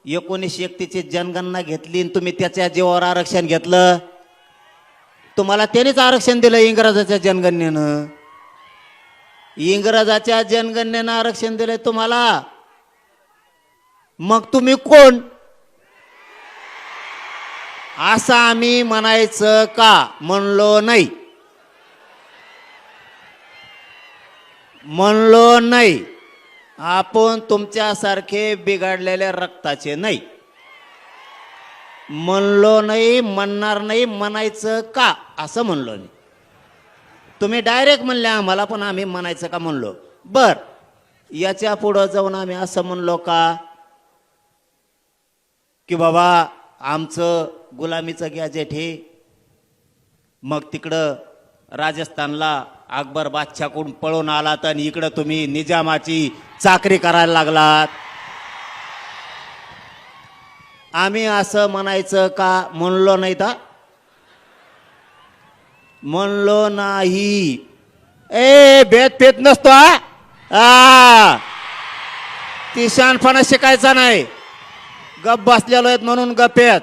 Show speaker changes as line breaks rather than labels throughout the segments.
1931ची जनगणना घेतली आणि तुम्ही त्याच्या जीवावर आरक्षण घेतलं. तुम्हाला त्यानेच आरक्षण दिलं इंग्रजाच्या जनगणनेनं. इंग्रजाच्या जनगणनेनं आरक्षण दिलंय तुम्हाला. मग तुम्ही कोण असं आम्ही म्हणायचं का? म्हणलो नाही. म्हणलो नाही. आपण तुमच्यासारखे बिघडलेल्या रक्ताचे नाही. म्हणलो नाही, म्हणणार नाही. म्हणायचं का असं म्हणलो नाही. तुम्ही डायरेक्ट म्हणले आम्हाला, पण आम्ही म्हणायचं का म्हणलो. बर, याच्या पुढं जाऊन आम्ही असं म्हणलो का की बाबा आमचं गुलामीचं गॅजेट हे. मग तिकडं राजस्थानला अकबर बादशाहकडून पळून आलात आणि इकडं तुम्ही निजामाची चाकरी करायला लागलात. आम्ही असं म्हणायचं का? म्हणलो नाही तर म्हणलो नाही. भेद पेत नसतो हा. ती शहाणपणा शिकायचा नाही. गप बसलेलो आहेत म्हणून गप येत.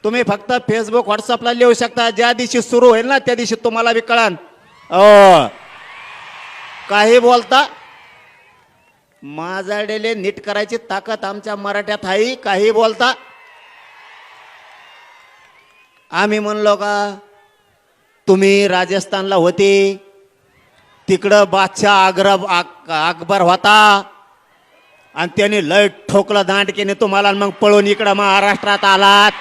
तुम्ही फक्त फेसबुक व्हॉट्सअपला लिहू शकता. ज्या दिवशी सुरू होईल ना त्या दिवशी तुम्हाला बी कळण. काही बोलता. माझ्याकडे नीट करायची ताकद आमच्या मराठ्यात आहे. काही बोलता. आम्ही म्हणलो का तुम्ही राजस्थानला होते, तिकडं बादशाह अकबर होता आणि त्याने लय ठोकलं दांडकेने तुम्हाला, मग पळून इकडं महाराष्ट्रात आलात.